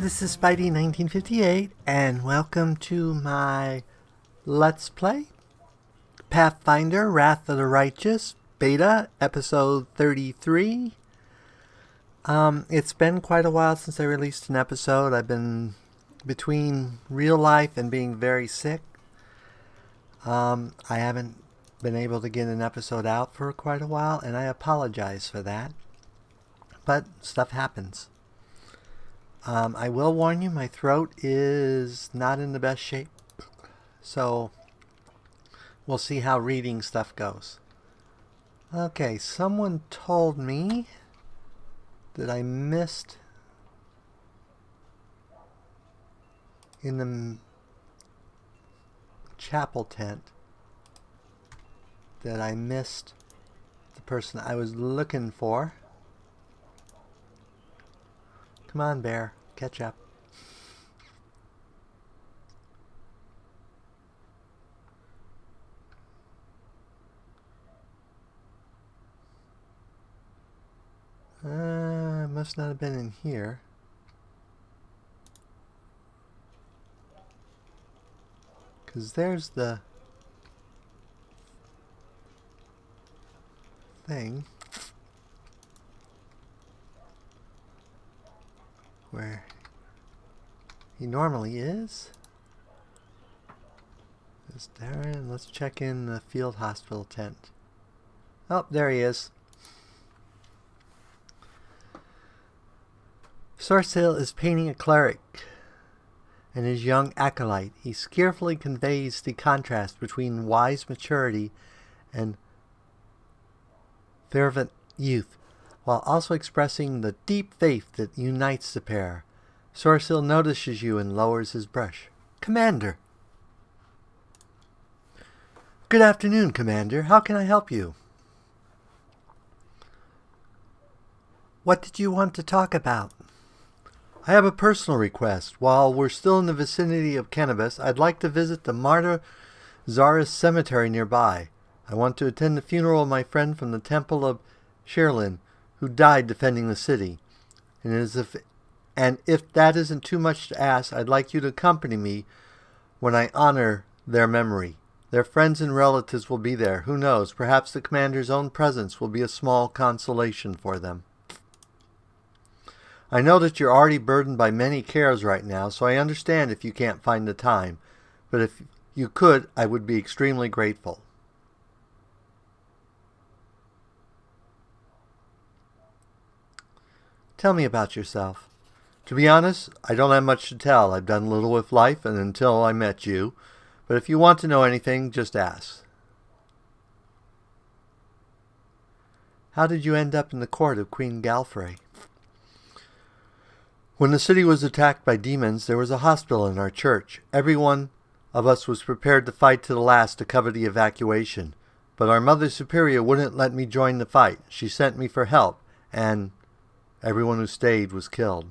this is Spidey1958, and welcome to my Let's Play Pathfinder, Wrath of the Righteous, Beta, Episode 33. It's been quite a while since I released an episode. I've been between real life and being very sick. I haven't been able to get an episode out for quite a while, and I apologize for that. But stuff happens. I will warn you, my throat is not in the best shape, so we'll see how reading stuff goes. Okay, someone told me that I missed in the chapel tent that I missed the person I was looking for. Come on, bear. Catch up. Must not have been in here. Because there's the thing where he normally is. Is Darren? Let's check in the field hospital tent. Oh, there he is. Sorcil is painting a cleric and his young acolyte. He skillfully conveys the contrast between wise maturity and fervent youth, while also expressing the deep faith that unites the pair. Sorcil notices you and lowers his brush. Commander! Good afternoon, Commander. How can I help you? What did you want to talk about? I have a personal request. While we're still in the vicinity of Cannabis, I'd like to visit the Martyr Zaris Cemetery nearby. I want to attend the funeral of my friend from the Temple of Sherlin, who died defending the city. And if that isn't too much to ask, I'd like you to accompany me when I honor their memory. Their friends and relatives will be there. Who knows? Perhaps the commander's own presence will be a small consolation for them. I know that you're already burdened by many cares right now, so I understand if you can't find the time. But if you could, I would be extremely grateful. Tell me about yourself. To be honest, I don't have much to tell. I've done little with life and until I met you. But if you want to know anything, just ask. How did you end up in the court of Queen Galfrey? When the city was attacked by demons, there was a hospital in our church. Every one of us was prepared to fight to the last to cover the evacuation. But our Mother Superior wouldn't let me join the fight. She sent me for help, and everyone who stayed was killed.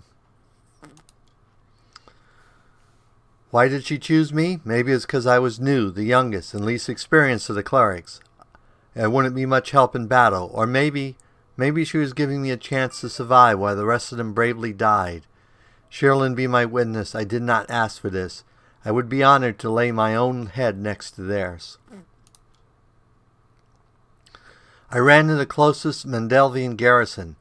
Why did she choose me? Maybe it's because I was new, the youngest, and least experienced of the clerics. I wouldn't be much help in battle. Or maybe she was giving me a chance to survive while the rest of them bravely died. Sherlin be my witness. I did not ask for this. I would be honored to lay my own head next to theirs. I ran to the closest Mendelvian garrison.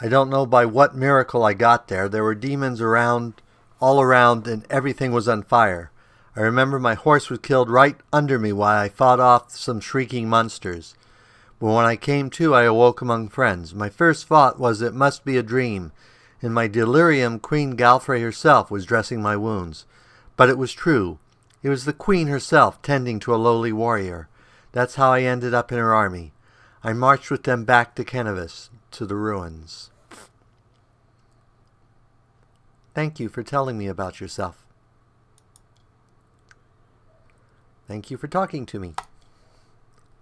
I don't know by what miracle I got there. There were demons all around, and everything was on fire. I remember my horse was killed right under me while I fought off some shrieking monsters. But when I came to, I awoke among friends. My first thought was it must be a dream. In my delirium, Queen Galfrey herself was dressing my wounds. But it was true. It was the Queen herself tending to a lowly warrior. That's how I ended up in her army. I marched with them back to Cannabis, to the ruins. Thank you for telling me about yourself. Thank you for talking to me.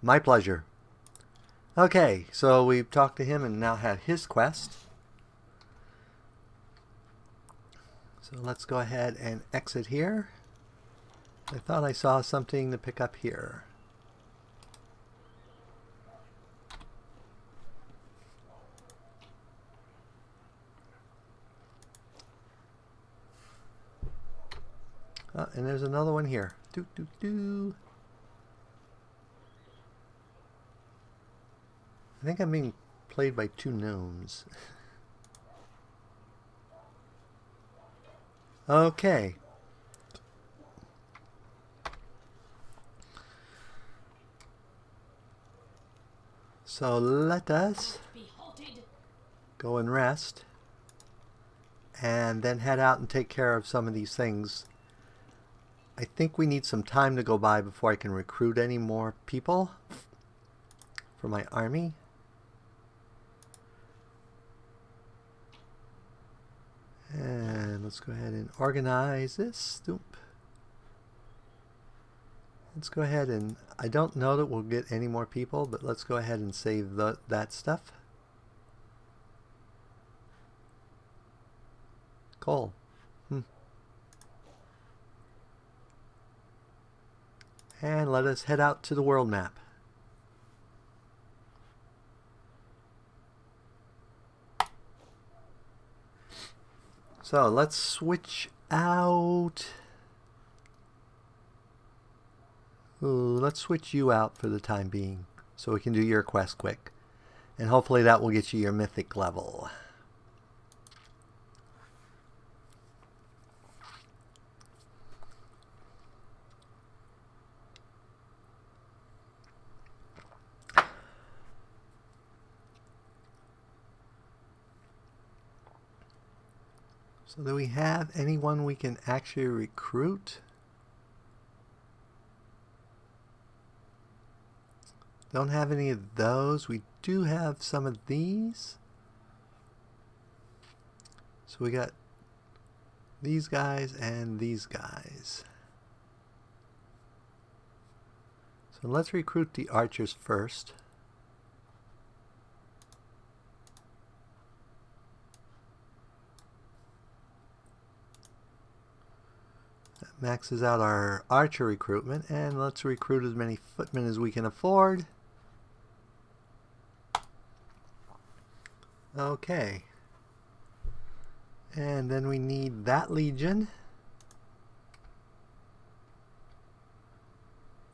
My pleasure. Okay, so we've talked to him and now had his quest. So let's go ahead and exit here. I thought I saw something to pick up here. And there's another one here. Doo, doo, doo. I think I'm being played by two gnomes. Okay. So let us go and rest, and then head out and take care of some of these things. I think we need some time to go by before I can recruit any more people for my army. And let's go ahead and organize this. Oop. Let's go ahead and, I don't know that we'll get any more people, but let's go ahead and save that stuff. Coal. And let us head out to the world map. So let's switch out. Ooh, let's switch you out for the time being so we can do your quest quick. And hopefully that will get you your mythic level. So do we have anyone we can actually recruit? Don't have any of those. We do have some of these. So we got these guys and these guys. So let's recruit the archers first. That maxes out our archer recruitment, and let's recruit as many footmen as we can afford. Okay. And then we need that legion.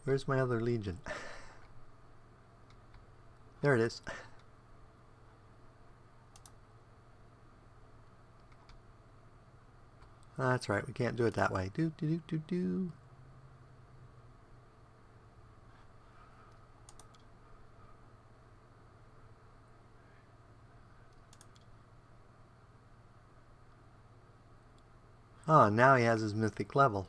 Where's my other legion? There it is. That's right, we can't do it that way. Do, do, do, do, do. Oh, now he has his mythic level.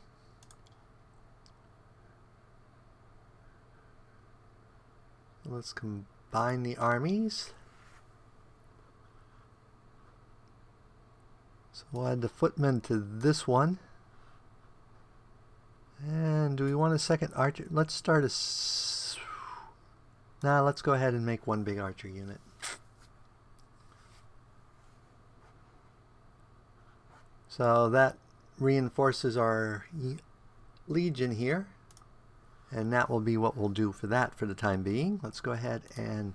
Let's combine the armies. So we'll add the footmen to this one. And do we want a second archer? Let's start a... Nah, let's go ahead and make one big archer unit. So that reinforces our legion here, and that will be what we'll do for that for the time being. Let's go ahead and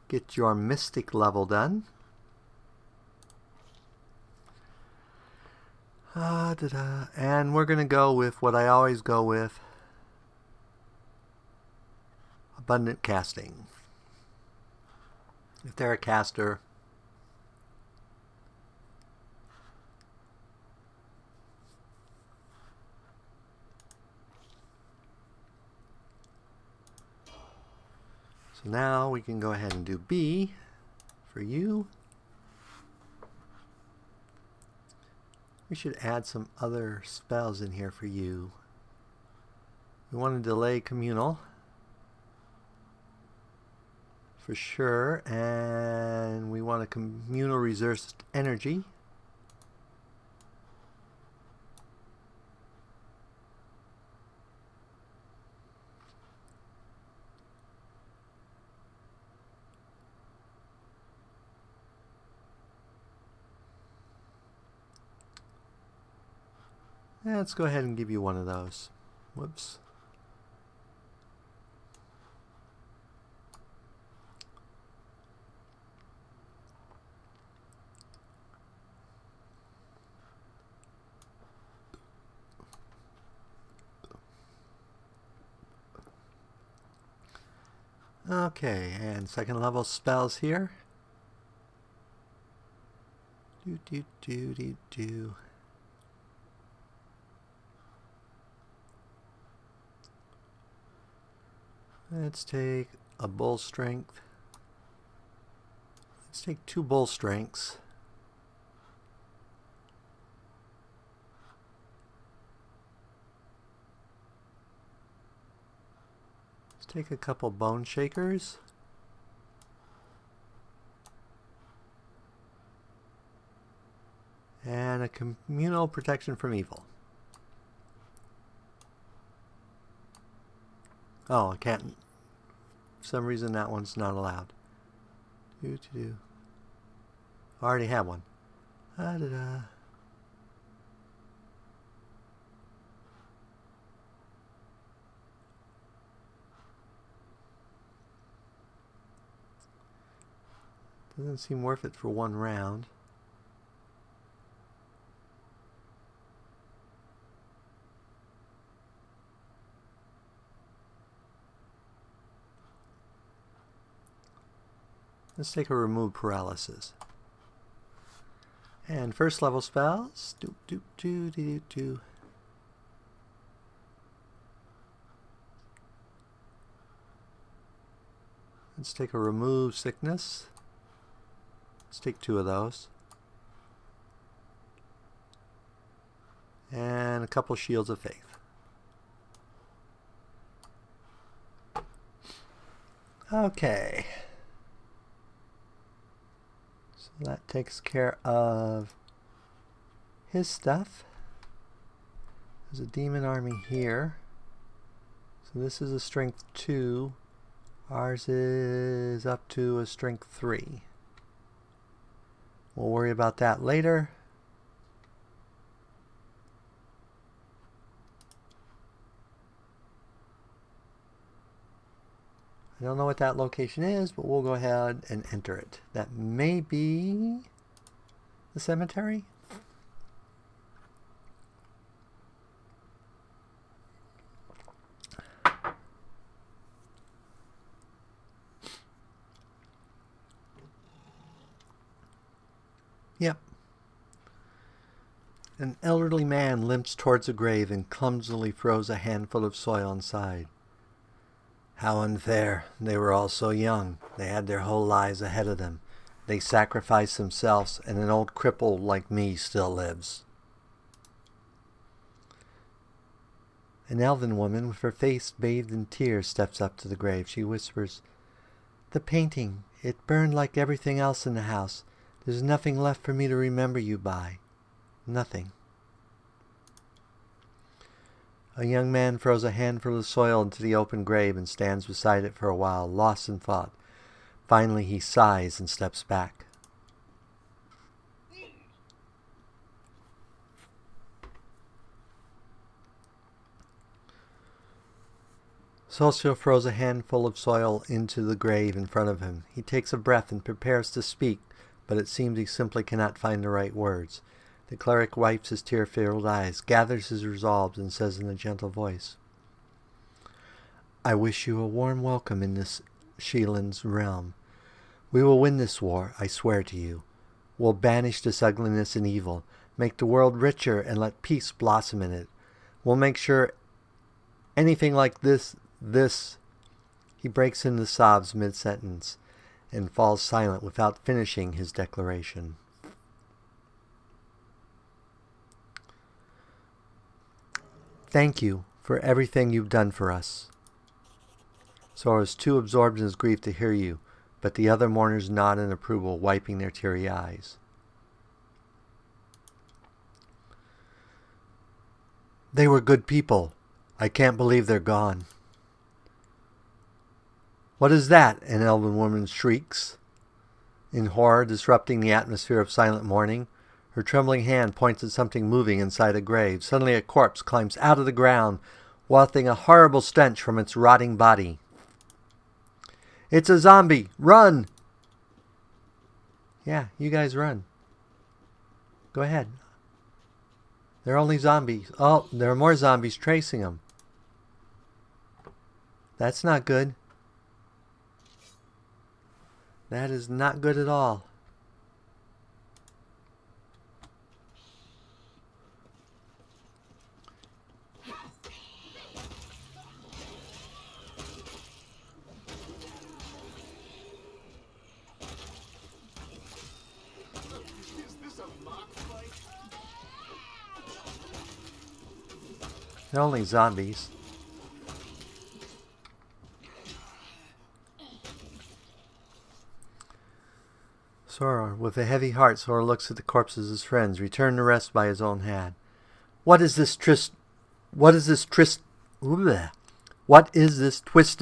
get your mystic level done. And we're going to go with what I always go with, abundant casting. If they're a caster, so now we can go ahead and do B for you. We should add some other spells in here for you. We want to delay communal for sure, and we want a communal resource energy. Let's go ahead and give you one of those. Whoops. Okay, and second level spells here. Do do do do do. Let's take a bull strength. Let's take 2 bull strengths. Let's take a couple bone shakers. And a communal protection from evil. Oh, I can't. For some reason that one's not allowed. Do. I already have one. Da-da-da. Doesn't seem worth it for 1 round. Let's take a remove paralysis. And first level spells. Do. Let's take a remove sickness. Let's take 2 of those. And a couple shields of faith. Okay. That takes care of his stuff. There's a demon army here. So this is a strength 2. Ours is up to a strength 3. We'll worry about that later. I don't know what that location is, but we'll go ahead and enter it. That may be the cemetery. Yep. An elderly man limps towards a grave and clumsily throws a handful of soil inside. How unfair. They were all so young. They had their whole lives ahead of them. They sacrificed themselves, and an old cripple like me still lives. An elven woman with her face bathed in tears steps up to the grave. She whispers, "The painting, it burned like everything else in the house. There's nothing left for me to remember you by. Nothing." A young man throws a handful of soil into the open grave and stands beside it for a while, lost in thought. Finally, he sighs and steps back. Solcio throws a handful of soil into the grave in front of him. He takes a breath and prepares to speak, but it seems he simply cannot find the right words. The cleric wipes his tear-filled eyes, gathers his resolve, and says in a gentle voice, "I wish you a warm welcome in this Sheelan's realm. We will win this war, I swear to you. We'll banish this ugliness and evil, make the world richer, and let peace blossom in it. We'll make sure anything like this... He breaks into sobs mid-sentence and falls silent without finishing his declaration. Thank you for everything you've done for us." Sora is too absorbed in his grief to hear you, but the other mourners nod in approval, wiping their teary eyes. "They were good people. I can't believe they're gone." "What is that?" an elven woman shrieks, in horror, disrupting the atmosphere of silent mourning. Her trembling hand points at something moving inside a grave. Suddenly a corpse climbs out of the ground, wafting a horrible stench from its rotting body. "It's a zombie! Run!" Yeah, you guys run. Go ahead. They're only zombies. Oh, there are more zombies tracing them. That's not good. That is not good at all. They're only zombies. Sora, with a heavy heart, Sora looks at the corpses of his friends, returned to rest by his own hand. What is this twisted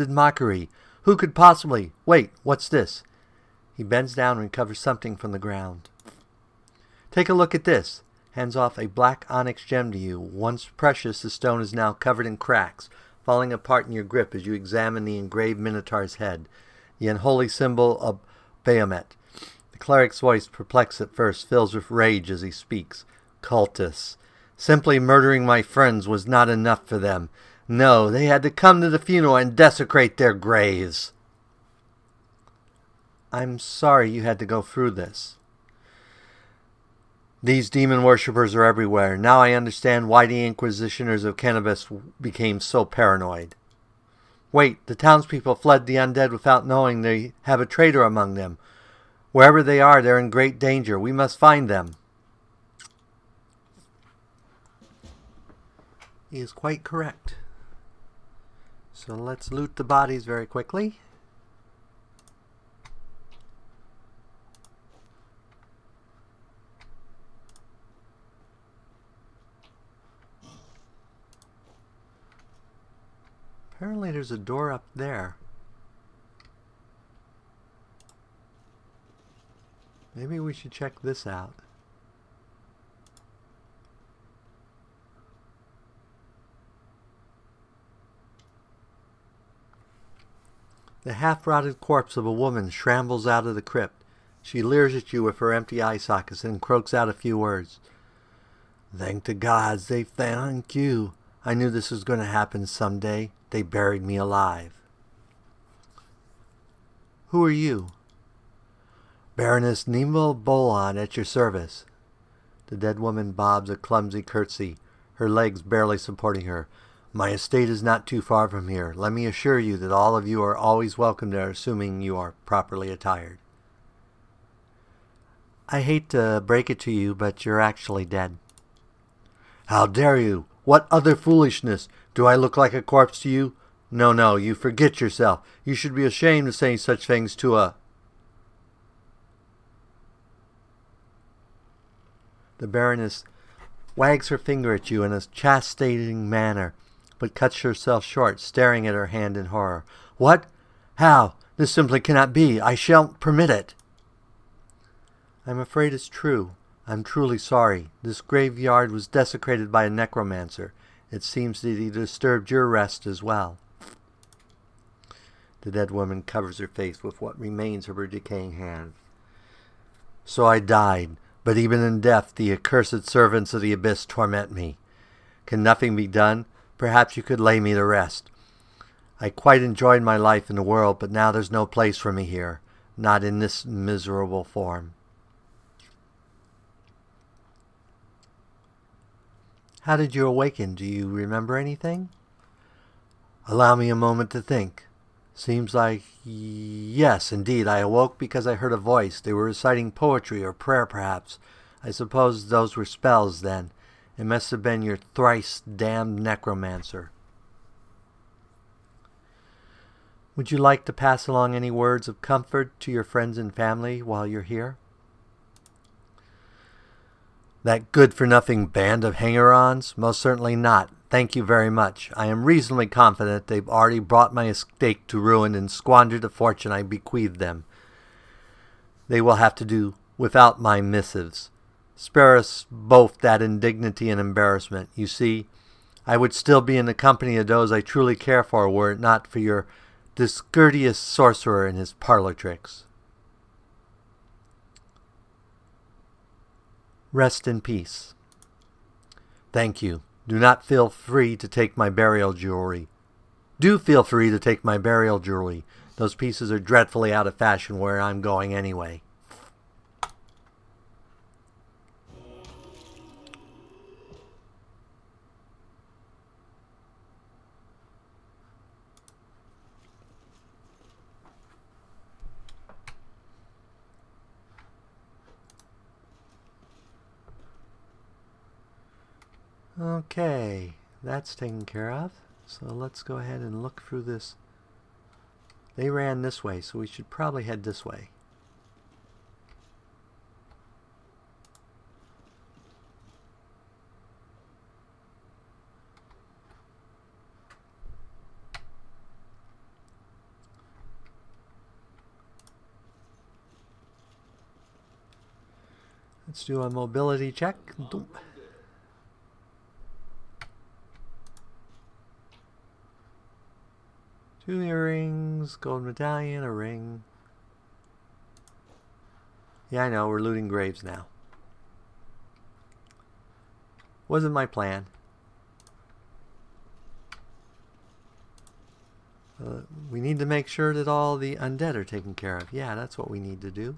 mockery? Who could possibly... Wait, what's this? He bends down and recovers something from the ground. Take a look at this. Hands off a black onyx gem to you. Once precious, the stone is now covered in cracks, falling apart in your grip as you examine the engraved minotaur's head, the unholy symbol of Bahamut. The cleric's voice, perplexed at first, fills with rage as he speaks. Cultists. Simply murdering my friends was not enough for them. No, they had to come to the funeral and desecrate their graves. I'm sorry you had to go through this. These demon worshippers are everywhere. Now I understand why the inquisitioners of Cannabis became so paranoid. Wait, the townspeople fled the undead without knowing they have a traitor among them. Wherever they are, they're in great danger. We must find them. He is quite correct. So let's loot the bodies very quickly. Apparently there's a door up there. Maybe we should check this out. The half-rotted corpse of a woman shambles out of the crypt. She leers at you with her empty eye sockets and croaks out a few words. Thank the gods, they thank you. I knew this was going to happen someday. They buried me alive. Who are you? Baroness Nimble Bolon at your service. The dead woman bobs a clumsy curtsy, her legs barely supporting her. My estate is not too far from here. Let me assure you that all of you are always welcome there, assuming you are properly attired. I hate to break it to you, but you're actually dead. How dare you? What other foolishness? Do I look like a corpse to you? No, you forget yourself. You should be ashamed to say such things to a... The Baroness wags her finger at you in a chastising manner, but cuts herself short, staring at her hand in horror. What? How? This simply cannot be. I shan't permit it. I'm afraid it's true. I'm truly sorry. This graveyard was desecrated by a necromancer. It seems that he disturbed your rest as well. The dead woman covers her face with what remains of her decaying hand. So I died, but even in death the accursed servants of the abyss torment me. Can nothing be done? Perhaps you could lay me to rest. I quite enjoyed my life in the world, but now there's no place for me here, not in this miserable form. How did you awaken? Do you remember anything? Allow me a moment to think. Seems like... Yes, indeed, I awoke because I heard a voice. They were reciting poetry or prayer, perhaps. I suppose those were spells, then. It must have been your thrice-damned necromancer. Would you like to pass along any words of comfort to your friends and family while you're here? That good-for-nothing band of hanger-ons? Most certainly not. Thank you very much. I am reasonably confident they've already brought my estate to ruin and squandered the fortune I bequeathed them. They will have to do without my missives. Spare us both that indignity and embarrassment. You see, I would still be in the company of those I truly care for were it not for your discourteous sorcerer and his parlor tricks. Rest in peace. Thank you. Do not feel free to take my burial jewelry. Do feel free to take my burial jewelry. Those pieces are dreadfully out of fashion where I'm going anyway. Okay, that's taken care of. So let's go ahead and look through this. They ran this way, so we should probably head this way. Let's do a mobility check. Two earrings, gold medallion, a ring. Yeah, I know, we're looting graves now. Wasn't my plan. We need to make sure that all the undead are taken care of. Yeah, that's what we need to do.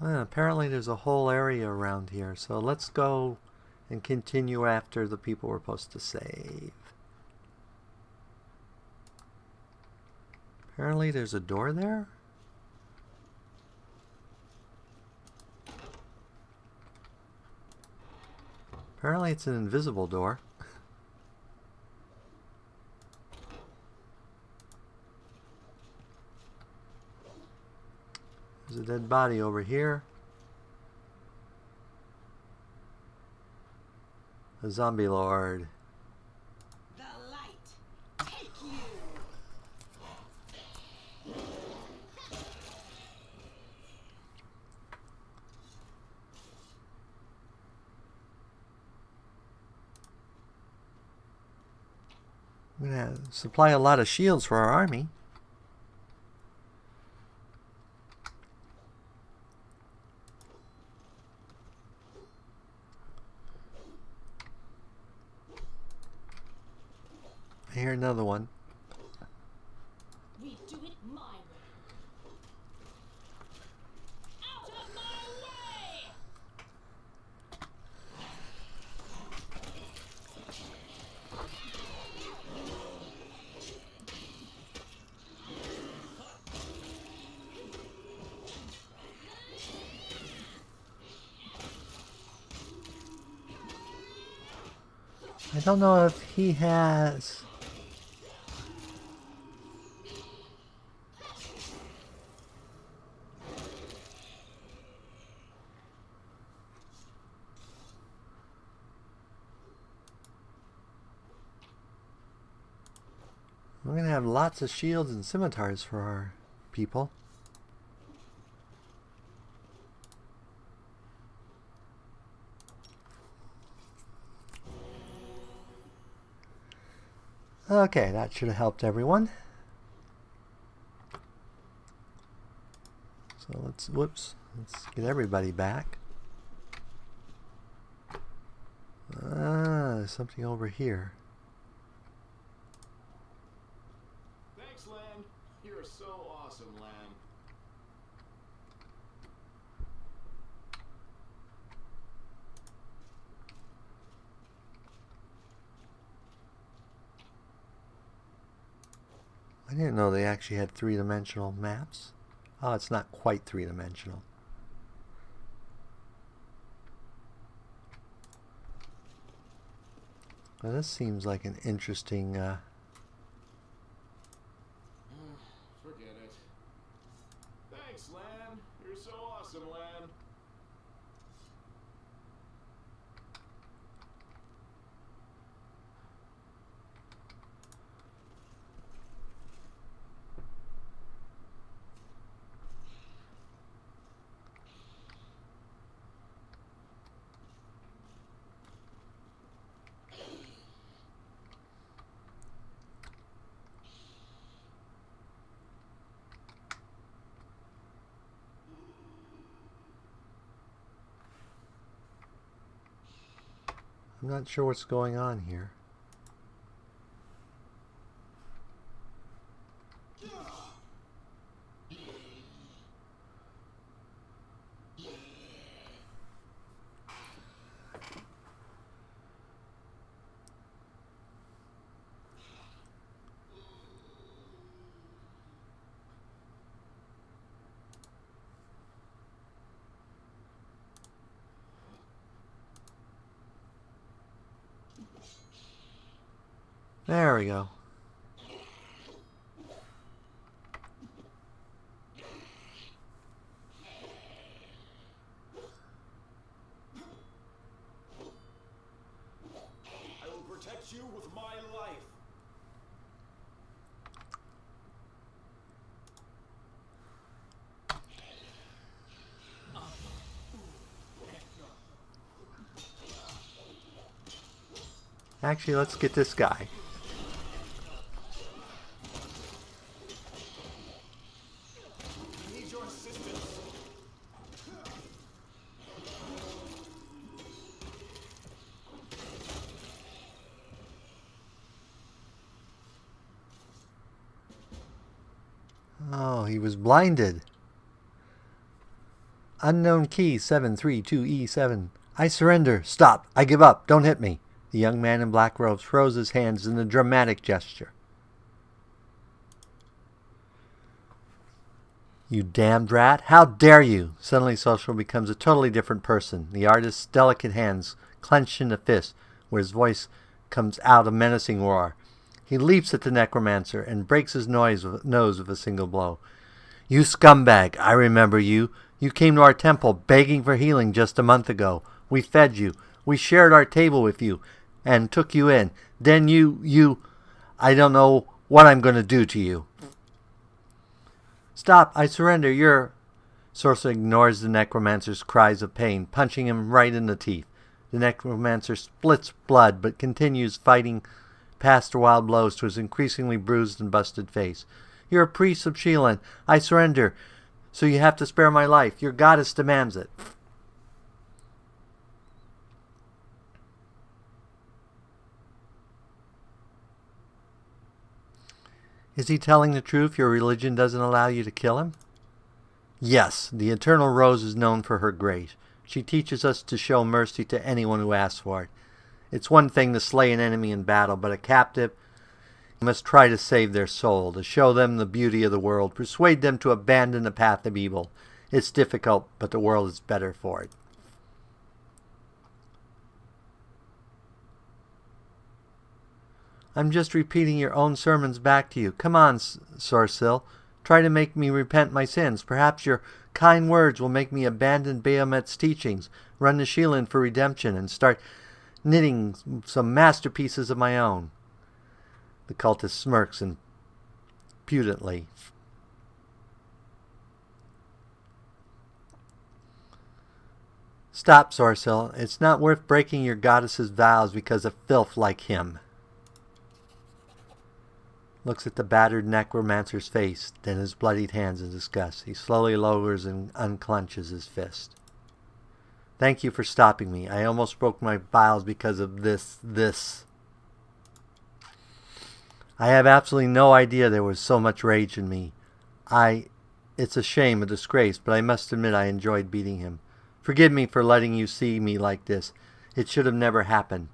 Apparently there's a whole area around here, so let's go and continue after the people we're supposed to save. Apparently there's a door there? Apparently it's an invisible door. There's a dead body over here. A zombie lord. The light take you. We're gonna supply a lot of shields for our army. I hear another one. We do it my way. Out of my way! I don't know if he has... We're going to have lots of shields and scimitars for our people. Okay, that should have helped everyone. So let's get everybody back. There's something over here. Thanks, Lamb. You're so awesome, Lamb. I didn't know they actually had three-dimensional maps. Oh, it's not quite three-dimensional. Well, this seems like an interesting... Forget it. Thanks, Lamb. You're so awesome, Lamb. I'm not sure what's going on here. There we go. I will protect you with my life. Actually, let's get this guy. I need your assistance. Oh, he was blinded. Unknown key 732E7. I surrender. Stop. I give up. Don't hit me. The young man in black robes froze his hands in a dramatic gesture. You damned rat. How dare you? Suddenly Social becomes a totally different person. The artist's delicate hands clenched in a fist, where his voice comes out a menacing roar. He leaps at the necromancer and breaks his nose with a single blow. You scumbag. I remember you. You came to our temple begging for healing just a month ago. We fed you. We shared our table with you and took you in. Then I don't know what I'm going to do to you. Stop, I surrender, you're... Sorcerer ignores the necromancer's cries of pain, punching him right in the teeth. The necromancer splits blood, but continues fighting past the wild blows to his increasingly bruised and busted face. You're a priest of Sheelan. I surrender, so you have to spare my life. Your goddess demands it. Is he telling the truth? Your religion doesn't allow you to kill him? Yes, the Eternal Rose is known for her grace. She teaches us to show mercy to anyone who asks for it. It's one thing to slay an enemy in battle, but a captive must try to save their soul, to show them the beauty of the world, persuade them to abandon the path of evil. It's difficult, but the world is better for it. I'm just repeating your own sermons back to you. Come on, Sorcil. Try to make me repent my sins. Perhaps your kind words will make me abandon Bahamut's teachings, run to Sheelan for redemption, and start knitting some masterpieces of my own. The cultist smirks impudently. Stop, Sorcil. It's not worth breaking your goddess's vows because of filth like him. Looks at the battered necromancer's face, then his bloodied hands in disgust. He slowly lowers and unclenches his fist. Thank you for stopping me. I almost broke my bowels because of this. I have absolutely no idea there was so much rage in me. It's a shame, a disgrace, but I must admit I enjoyed beating him. Forgive me for letting you see me like this. It should have never happened.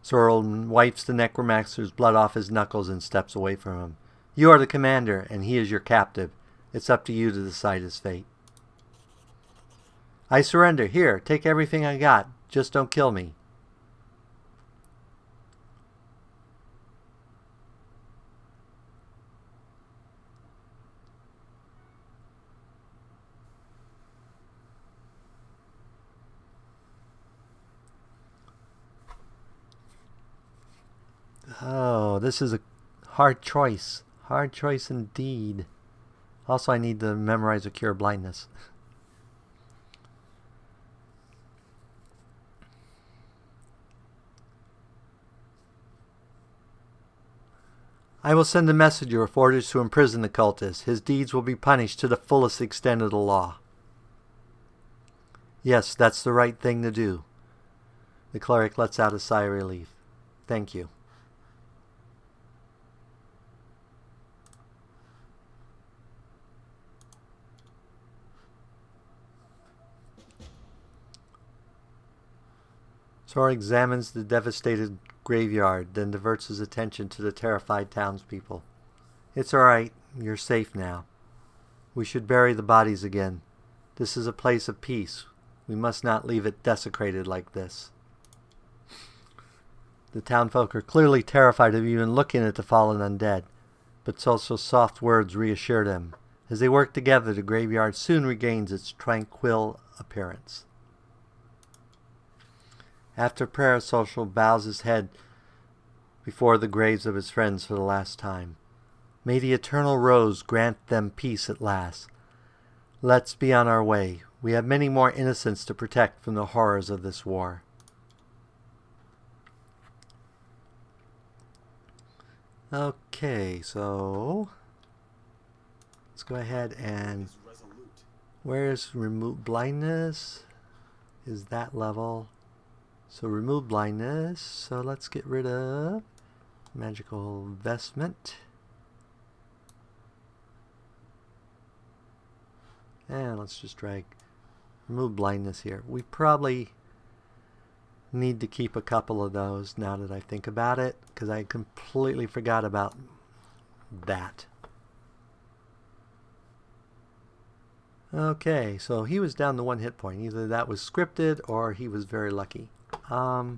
Sorrel wipes the necromancer's blood off his knuckles and steps away from him. You are the commander, and he is your captive. It's up to you to decide his fate. I surrender. Here, take everything I got. Just don't kill me. Oh, this is a hard choice. Hard choice indeed. Also, I need to memorize a cure blindness. I will send a messenger with orders to imprison the cultist. His deeds will be punished to the fullest extent of the law. Yes, that's the right thing to do. The cleric lets out a sigh of relief. Thank you. Sora examines the devastated graveyard, then diverts his attention to the terrified townspeople. It's all right. You're safe now. We should bury the bodies again. This is a place of peace. We must not leave it desecrated like this. The townfolk are clearly terrified of even looking at the fallen undead, but Solso's soft words reassure them. As they work together, the graveyard soon regains its tranquil appearance. After prayer, Social bows his head before the graves of his friends for the last time. May the eternal rose grant them peace at last. Let's be on our way. We have many more innocents to protect from the horrors of this war. Okay, so let's go ahead and where's remove blindness? Is that level? So remove blindness. So let's get rid of magical vestment. And let's just drag remove blindness here. We probably need to keep a couple of those now that I think about it, because I completely forgot about that. Okay, so he was down to 1 hit point. Either that was scripted or he was very lucky. I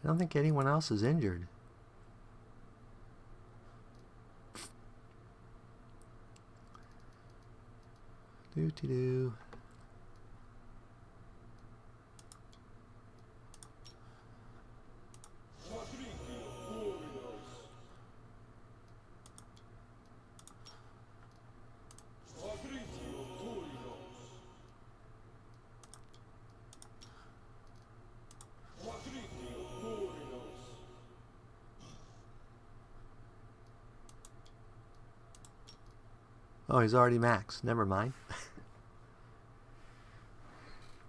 don't think anyone else is injured. Doo-doo-doo. Oh, he's already maxed. Never mind.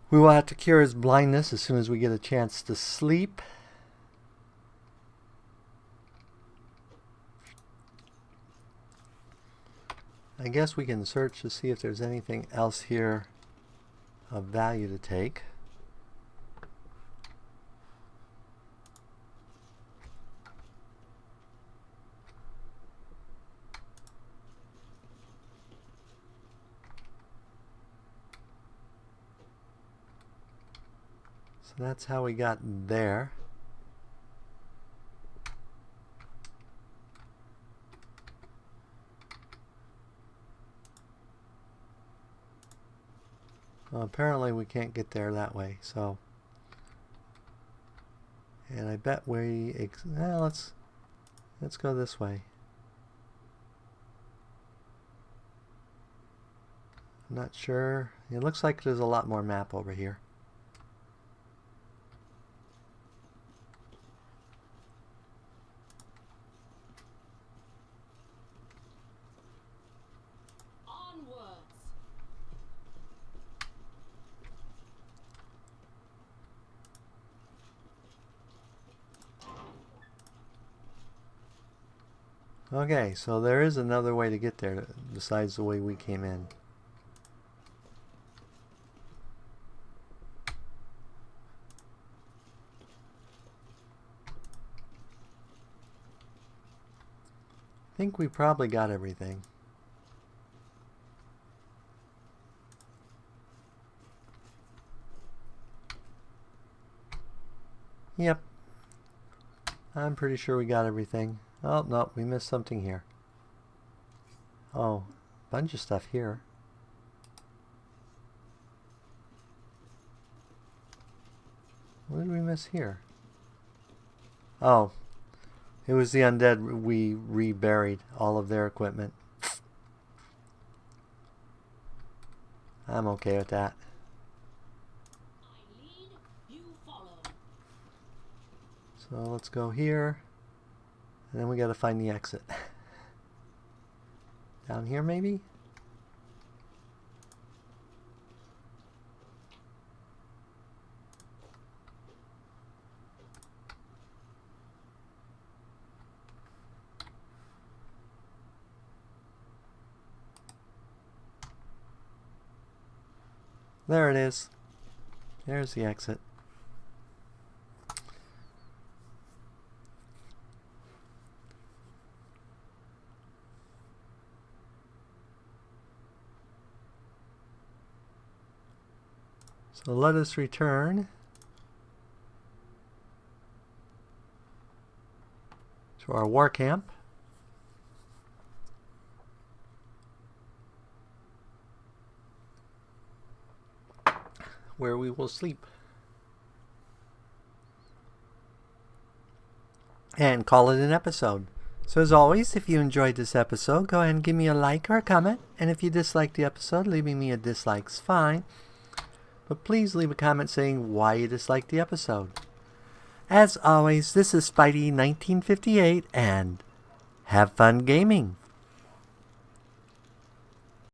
We will have to cure his blindness as soon as we get a chance to sleep. I guess we can search to see if there's anything else here of value to take. So that's how we got there. Well, apparently we can't get there that way, so. And I bet let's go this way. I'm not sure. It looks like there's a lot more map over here. Okay, so there is another way to get there besides the way we came in. I think we probably got everything. Yep. I'm pretty sure we got everything. Oh, no, we missed something here. Oh, bunch of stuff here. What did we miss here? Oh, it was the undead. We reburied all of their equipment. I'm okay with that. I lead, you follow. So let's go here. And then we got to find the exit. Down here, maybe? There it is. There's the exit. So let us return to our war camp. Where we will sleep. And call it an episode. So as always, if you enjoyed this episode, go ahead and give me a like or a comment. And if you disliked the episode, leaving me a dislike's fine. But please leave a comment saying why you disliked the episode. As always, this is Spidey 1958, and have fun gaming.